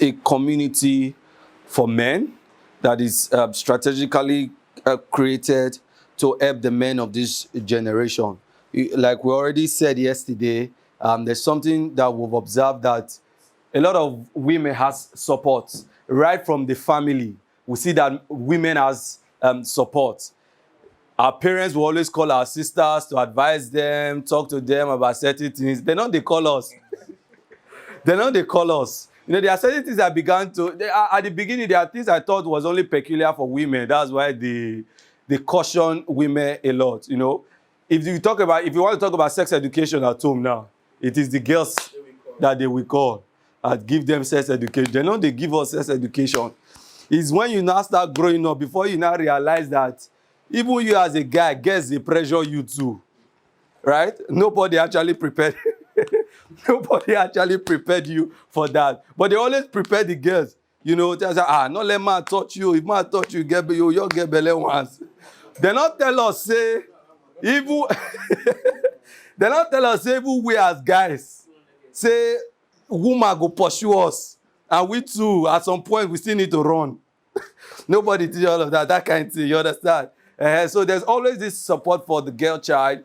a community for men that is strategically created to help the men of this generation. Like we already said yesterday, there's something that we've observed, that a lot of women has support right from the family. We see that women has support. Our parents will always call our sisters to advise them, talk to them about certain things. They call us. They call us. There are certain things that began to, at the beginning, there are things I thought was only peculiar for women. That's why they caution women a lot. If you want to talk about sex education at home now, it is the girls that they will call and give them sex education. They give us sex education. It's when you now start growing up, before you now realize that even you as a guy, girls, they pressure you too. Right? Nobody actually prepared you for that. But they always prepare the girls. They say, not let man touch you. If man touch you, you'll get belly once. They not tell us, say, even they not tell us, say, even we as guys, say, woman go pursue us. And we too, at some point, we still need to run. Nobody teach all of that kind of thing, you understand? So there's always this support for the girl child.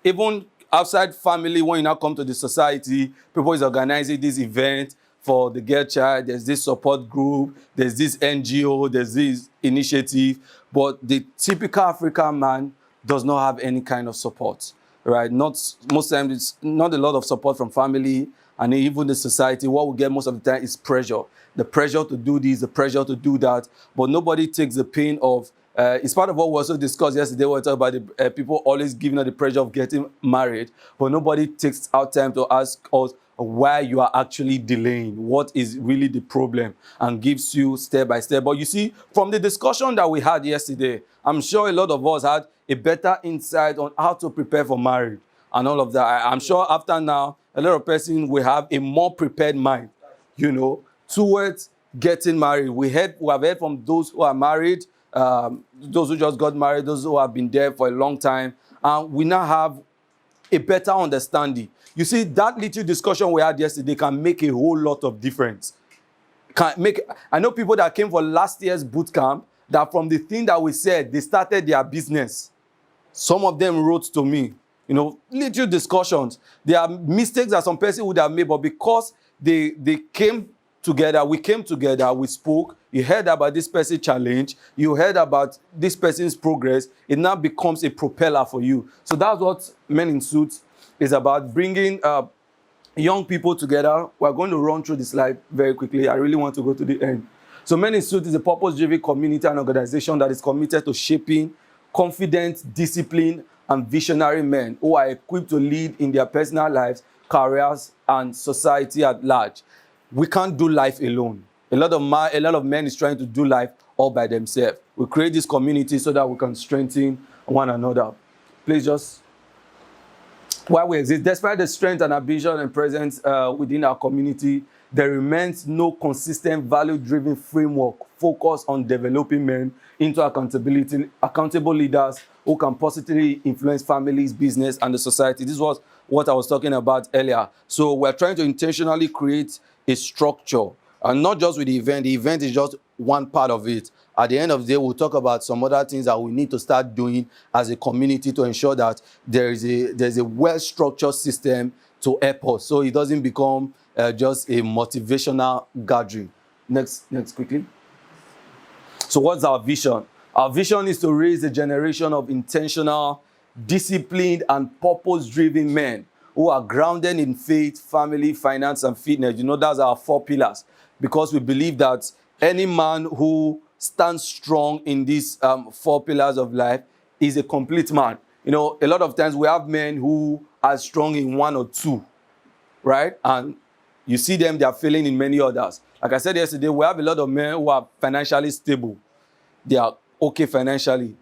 Even outside family, when you now come to the society, people is organizing this event for the girl child. There's this support group, there's this NGO, there's this initiative. But the typical African man does not have any kind of support, right? Most times it's not a lot of support from family and even the society. What we get most of the time is pressure. The pressure to do this, the pressure to do that. But nobody takes the pain of, it's part of what we also discussed yesterday. We were talking about the people always giving us the pressure of getting married, but nobody takes out time to ask us why you are actually delaying, what is really the problem, and gives you step by step. But you see, from the discussion that we had yesterday, I'm sure a lot of us had a better insight on how to prepare for marriage and all of that. I'm sure after now, a lot of persons will have a more prepared mind, towards getting married. We have heard from those who are married, those who just got married, those who have been there for a long time, and we now have a better understanding. You see, that little discussion we had yesterday can make a whole lot of difference. I know people that came for last year's boot camp, that from the thing that we said, they started their business. Some of them wrote to me, little discussions. There are mistakes that some person would have made, but because they came together, we spoke, you heard about this person's challenge, you heard about this person's progress, it now becomes a propeller for you. So that's what Men in Suits is about, bringing young people together. We're going to run through the slide very quickly. I really want to go to the end. So Men in Suits is a purpose-driven community and organization that is committed to shaping confident, disciplined, and visionary men who are equipped to lead in their personal lives, careers, and society at large. We can't do life alone. A lot of men is trying to do life all by themselves. We create this community so that we can strengthen one another. Please just, while we exist, despite the strength and ambition and presence within our community, there remains no consistent value-driven framework focused on developing men into accountable leaders who can positively influence families, business, and the society. This was what I was talking about earlier. So we're trying to intentionally create a structure, and not just with the event. The event is just one part of it. At the end of the day, we'll talk about some other things that we need to start doing as a community to ensure that there's a well-structured system to help us, so it doesn't become just a motivational gathering. Next quickly. So what's our vision? Our vision is to raise a generation of intentional, disciplined, and purpose-driven men who are grounded in faith, family, finance, and fitness. That's our 4 pillars. Because we believe that any man who stands strong in these 4 pillars of life is a complete man. A lot of times we have men who are strong in 1 or 2, right? And you see them, they are failing in many others. Like I said yesterday, we have a lot of men who are financially stable. They are okay financially,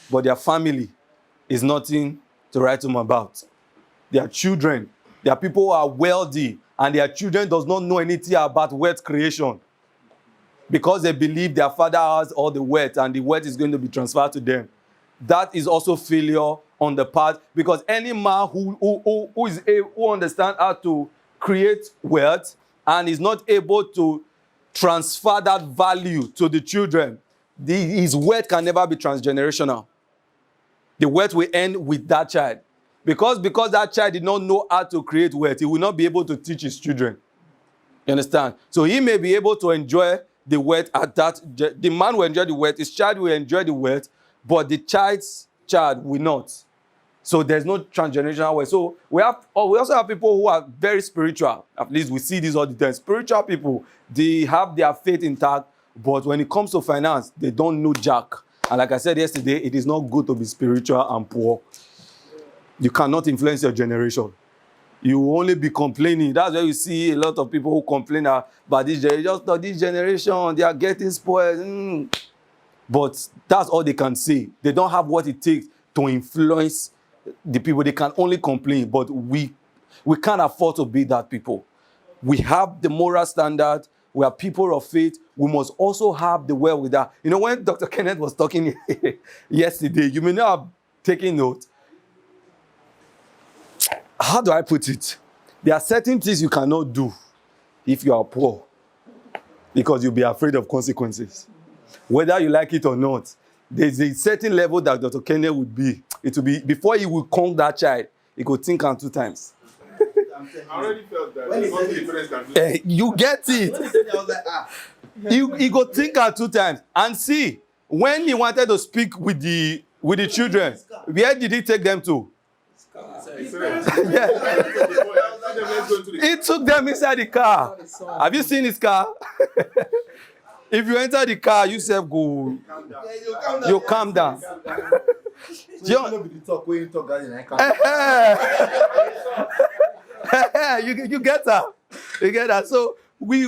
but their family is nothing to write home about. Their children, there are people who are wealthy, and their children does not know anything about wealth creation because they believe their father has all the wealth and the wealth is going to be transferred to them. That is also failure on the part, because any man who understands how to create wealth and is not able to transfer that value to the children, his wealth can never be transgenerational. The wealth will end with that child. Because that child did not know how to create wealth, he will not be able to teach his children. You understand? So he may be able to enjoy the wealth at that. The man will enjoy the wealth, his child will enjoy the wealth, but the child's child will not. So there's no transgenerational wealth. So we also have people who are very spiritual. At least we see this all the time. Spiritual people, they have their faith intact, but when it comes to finance, they don't know jack. And like I said yesterday, it is not good to be spiritual and poor. You cannot influence your generation. You will only be complaining. That's why you see a lot of people who complain about this generation. Just this generation, they are getting spoiled. But that's all they can say. They don't have what it takes to influence the people. They can only complain. But we can't afford to be that people. We have the moral standard. We are people of faith. We must also have the wherewithal. You know, when Dr. Kenneth was talking yesterday, you may not have taken note. How do I put it? There are certain things you cannot do if you are poor, because you'll be afraid of consequences. Whether you like it or not, there's a certain level that Dr. Kenneth would be. It will be, before he will conk that child, he could think on 2 times. I already felt that. You get it. He go think on 2 times. And see, when he wanted to speak with the children, where did he take them to? Yeah. He took them inside the car. Have you seen his car? If you enter the car, you say go. You calm down. You get that? You get that? So we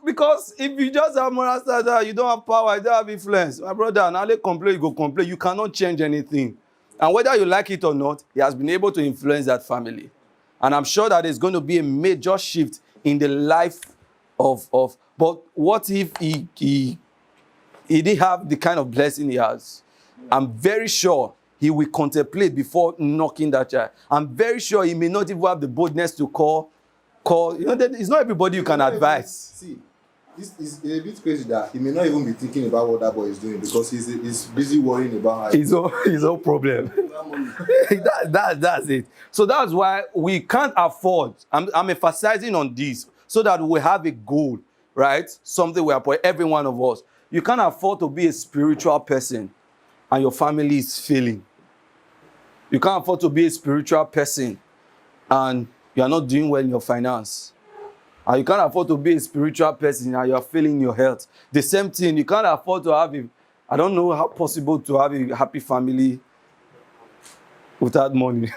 because if you just have moral standard, you don't have power, you don't have influence. My brother, now they complain, you go complain. You cannot change anything. And whether you like it or not, he has been able to influence that family. And I'm sure that there's going to be a major shift in the life of but what if he didn't have the kind of blessing he has? I'm very sure he will contemplate before knocking that child. I'm very sure he may not even have the boldness to call. You know, it's not everybody you can advise. See, it's a bit crazy that he may not even be thinking about what that boy is doing, because he's busy worrying about his own problem. That's it. So that's why we can't afford. I'm emphasizing on this so that we have a goal, right? Something we are for every one of us. You can't afford to be a spiritual person and your family is failing. You can't afford to be a spiritual person and you are not doing well in your finance. And you can't afford to be a spiritual person and you are failing in your health. The same thing, you can't afford to have I don't know how possible to have a happy family without money.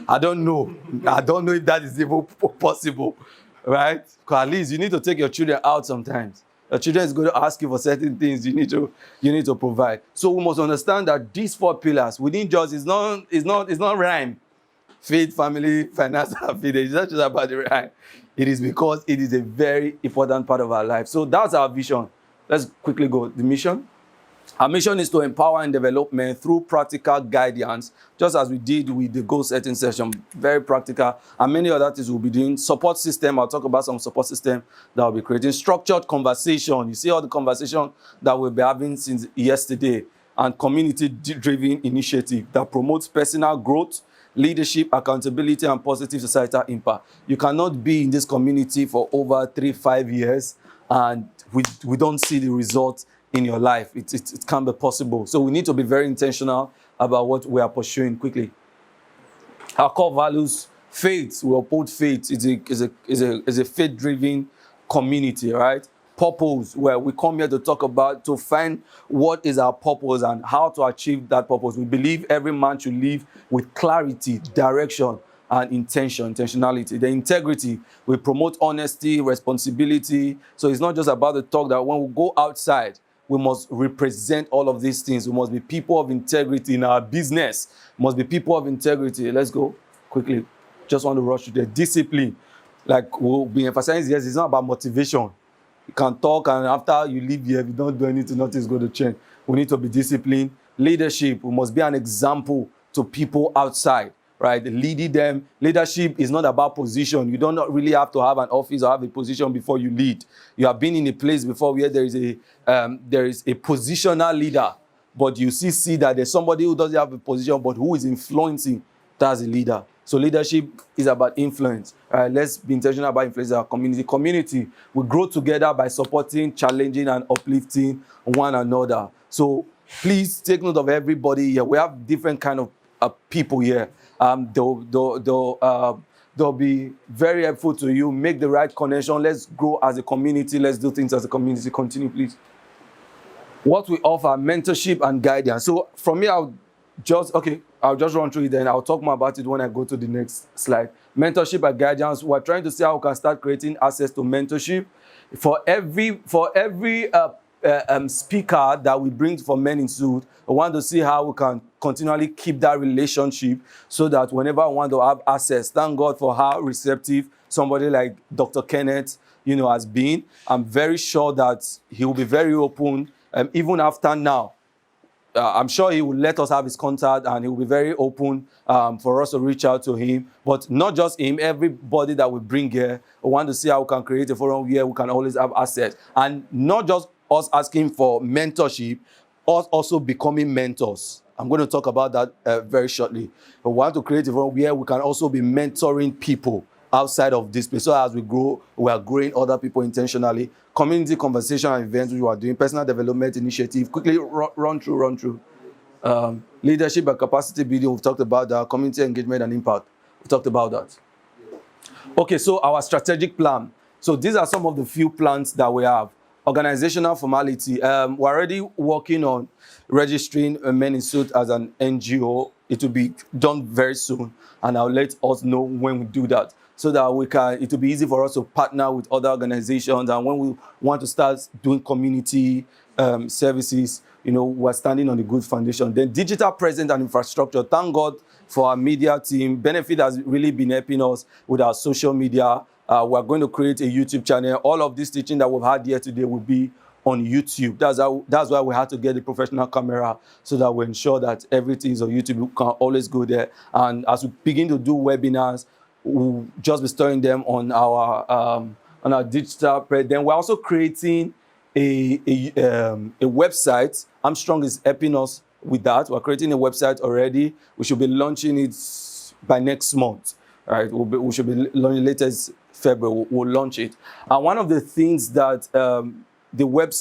I don't know if that is even possible, right? Because at least you need to take your children out sometimes. Your children is going to ask you for certain things you need to provide. So we must understand that these 4 pillars within just is not rhyme. Faith, family, finance, and faith. It's not just about the rhyme. It is because it is a very important part of our life. So that's our vision. Let's quickly go. The mission. Our mission is to empower and develop men through practical guidance, just as we did with the goal setting session. Very practical. And many other things we'll be doing. Support system. I'll talk about some support system that we'll be creating. Structured conversation. You see all the conversation that we'll be having since yesterday. And community-driven initiative that promotes personal growth, leadership, accountability, and positive societal impact. You cannot be in this community for over 3-5 years and we don't see the results in your life. It can't be possible. So we need to be very intentional about what we are pursuing quickly. Our core values, faith. We uphold faith. It's a faith-driven community, right? Purpose, where we come here to talk about, to find what is our purpose and how to achieve that purpose. We believe every man should live with clarity, direction, and intentionality. The integrity, we promote honesty, responsibility. So it's not just about the talk, that when we go outside, we must represent all of these things. We must be people of integrity in our business. We must be people of integrity. Let's go quickly. Just want to rush to the discipline. Like we'll be emphasizing, yes, it's not about motivation. You can talk and after you leave here, if you don't do anything, nothing is going to change. We need to be disciplined. Leadership, we must be an example to people outside. right? Leading them. Leadership is not about position. You don't not really have to have an office or have a position before you lead. You have been in a place before where there is a positional leader, but you see that there's somebody who doesn't have a position but who is influencing. That's a leader. So leadership is about influence. Let's be intentional about influence our community. Community, we grow together by supporting, challenging, and uplifting one another. So please take note of everybody here. We have different kind of people here. They'll be very helpful to you. Make the right connection. Let's grow as a community. Let's do things as a community. Continue, please. What we offer, mentorship and guidance. So from here, I'll just run through it, then I'll talk more about it when I go to the next slide. Mentorship and guidance. We're trying to see how we can start creating access to mentorship. For every speaker that we bring for Men in Suit, we want to see how we can continually keep that relationship so that whenever I want to have access, thank God for how receptive somebody like Dr. Kenneth, has been. I'm very sure that he will be very open, even after now. I'm sure he will let us have his contact and he will be very open for us to reach out to him. But not just him, everybody that we bring here, we want to see how we can create a forum where we can always have access. And not just us asking for mentorship, us also becoming mentors. I'm going to talk about that very shortly. We want to create a forum where we can also be mentoring people outside of this place. So as we grow, we are growing other people intentionally. Community conversation and events we are doing, personal development initiative. Quickly run through. Leadership and capacity building, we've talked about that. Community engagement and impact, we've talked about that. Okay, so our strategic plan. So these are some of the few plans that we have. Organizational formality. We're already working on registering Men in Suit as an NGO. It will be done very soon, and I'll let us know when we do that, so that it will be easy for us to partner with other organizations. And when we want to start doing community services, we're standing on a good foundation. Then digital presence and infrastructure. Thank God for our media team. Benefit has really been helping us with our social media. We're going to create a YouTube channel. All of this teaching that we've had here today will be on YouTube. That's why we had to get a professional camera, so that we ensure that everything is on YouTube. We can always go there. And as we begin to do webinars, we'll just be storing them on our digital press. Then we're also creating a website. Armstrong is helping us with that. We're creating a website already. We should be launching it by next month. All right, we should be launching latest February. We'll launch it. And one of the things that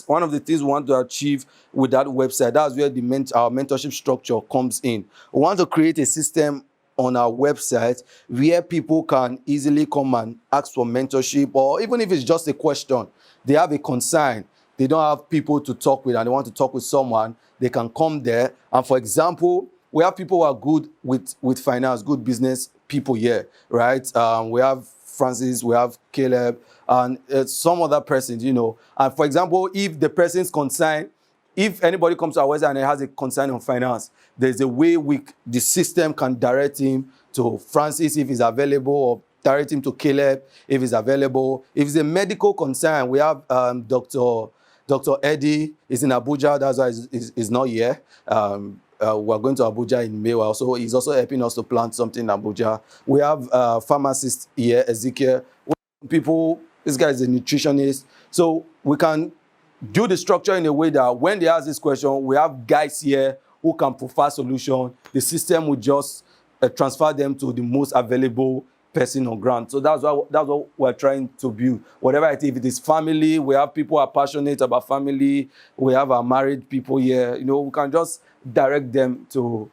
one of the things we want to achieve with that website, that's where our mentorship structure comes in. We want to create a system on our website where people can easily come and ask for mentorship, or even if it's just a question, they have a concern, they don't have people to talk with and they want to talk with someone, they can come there. And for example, we have people who are good with finance, good business people here, right? We have Francis, we have Caleb, and some other persons, And for example, if the person's concerned, if anybody comes to our website and has a concern on finance, there's a way the system can direct him to Francis if he's available, or direct him to Caleb if he's available. If it's a medical concern, we have Dr. Eddie is in Abuja. That's why he's not here. We're going to Abuja in May. He's also helping us to plant something in Abuja. We have pharmacists here, Ezekiel. This guy is a nutritionist. So we can do the structure in a way that when they ask this question, we have guys here who can provide solution. The system will just transfer them to the most available person on ground. So that's what we're trying to build. Whatever it is, if it is family, we have people who are passionate about family. We have our married people here. We can just direct them to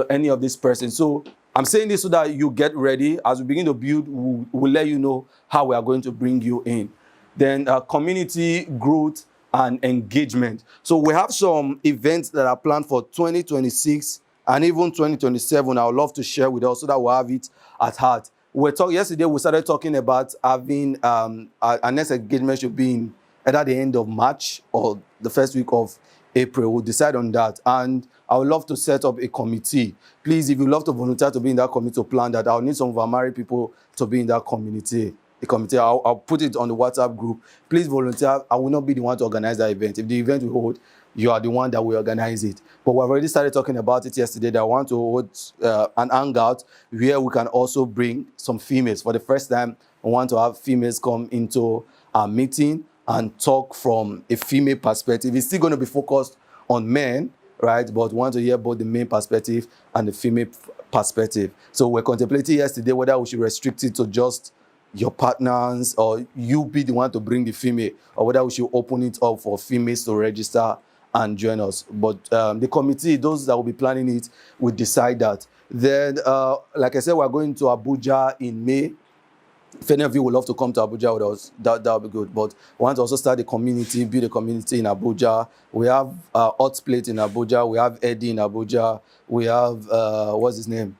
any of these persons. So I'm saying this so that you get ready. As we begin to build, we'll let you know how we are going to bring you in. Then community growth and engagement. So we have some events that are planned for 2026 and even 2027. I would love to share with us so that we'll have it at heart. Yesterday, we started talking about having our next engagement should be in either the end of March or the first week of April. We'll decide on that. And I would love to set up a committee. Please, if you love to volunteer to be in that committee to plan that, I'll need some of our married people to be in that community. a committee. I'll put it on the WhatsApp group. Please volunteer. I will not be the one to organize that event. If the event will hold, you are the one that will organize it. But we've already started talking about it yesterday that I want to hold an hangout where we can also bring some females. For the first time, we want to have females come into our meeting and talk from a female perspective. It's still going to be focused on men, right? But we want to hear both the male perspective and the female perspective. So we're contemplating yesterday whether we should restrict it to just your partners or you be the one to bring the female, or whether we should open it up for females to register and join us. But the committee, those that will be planning it, will decide that. Then, like I said, we're going to Abuja in May. If any of you would love to come to Abuja with us, that would be good. But we want to also start a community, build a community in Abuja. We have Hot Plate in Abuja. We have Eddie in Abuja. We have, what's his name?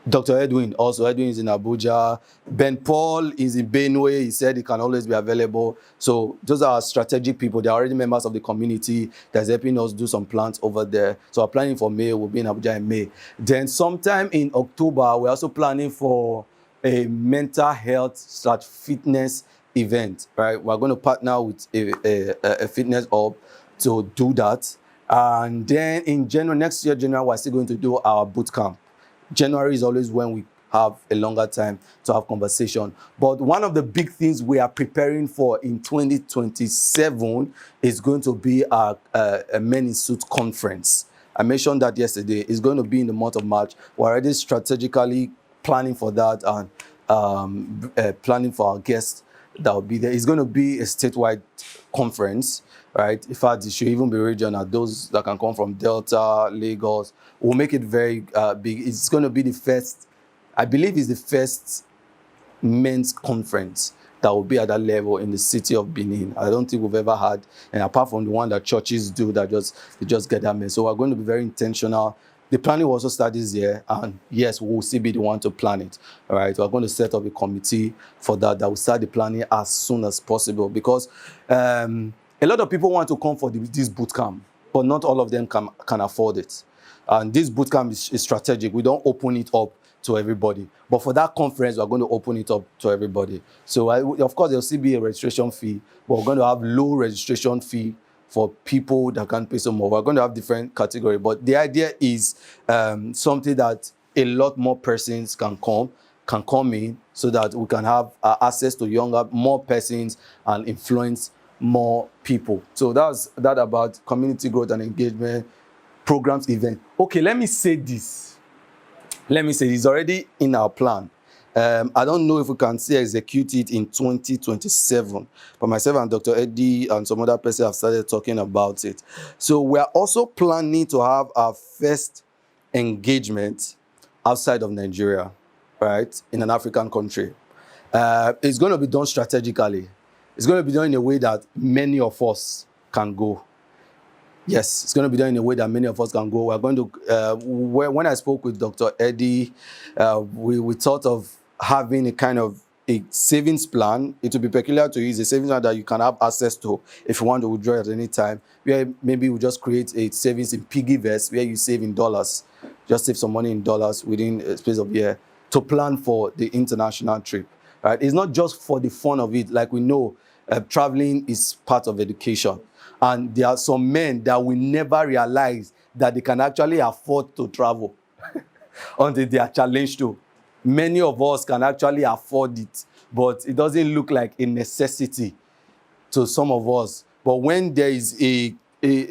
Dr. Edwin. Also, Edwin is in Abuja. Ben Paul is in Benue. He said he can always be available. So those are strategic people. They're already members of the community that's helping us do some plans over there. So we're planning for May. We'll be in Abuja in May. Then sometime in October, we're also planning for a mental health / fitness event, right? We're going to partner with a fitness hub to do that. And then in January, next year, January, we're still going to do our boot camp. January is always when we have a longer time to have conversation. But one of the big things we are preparing for in 2027 is going to be a Men in Suit conference. I mentioned that yesterday. It's going to be in the month of March. We're already strategically planning for that and planning for our guests that will be there. It's going to be a statewide conference, right? In fact, it should even be regional. Those that can come from Delta, Lagos, we'll make it very big. It's going to be the first, I believe it's the first men's conference that will be at that level in the city of Benin. I don't think we've ever had, and apart from the one that churches do that they just get that men. So we're going to be very intentional. The planning will also start this year, and yes, we'll still be the one to plan it. All right, we're going to set up a committee for that will start the planning as soon as possible, because a lot of people want to come for this boot camp, but not all of them can afford it. And this boot camp is strategic. We don't open it up to everybody, but for that conference, we're going to open it up to everybody. So of course, there'll still be a registration fee, but we're going to have low registration fee for people that can pay some more. We're going to have different categories, but the idea is something that a lot more persons can come in, so that we can have access to more persons and influence more people. So that's that about community growth and engagement programs event. Okay, let me say this. It's already in our plan. I don't know if we can still execute it in 2027, but myself and Dr. Eddie and some other person have started talking about it. So we are also planning to have our first engagement outside of Nigeria, right, in an African country. It's going to be done strategically. It's going to be done in a way that many of us can go. Yes, it's going to be done in a way that many of us can go. We're going to, when I spoke with Dr. Eddie, we thought of having a kind of a savings plan. It will be peculiar to you. It's a savings plan that you can have access to if you want to withdraw at any time. Where maybe we just create a savings in piggyverse where you save in dollars. Just save some money in dollars within a space of a year to plan for the international trip. Right? It's not just for the fun of it. Like we know, traveling is part of education. And there are some men that will never realize that they can actually afford to travel until they are challenged to. Many of us can actually afford it, but it doesn't look like a necessity to some of us. But when there is a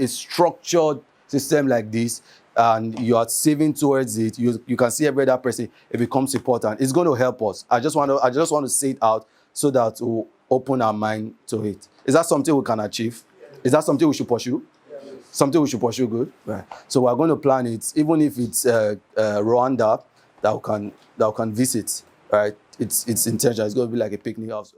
structured system like this, and you are saving towards it, you can see every other person, it becomes important. It's going to help us. I just want to say it out so that we'll open our mind to it. Is that something we can achieve? Is that something we should pursue? Something we should pursue, good? Right. So we're going to plan it, even if it's Rwanda that we can visit, right? It's intentional. It's going to be like a picnic house.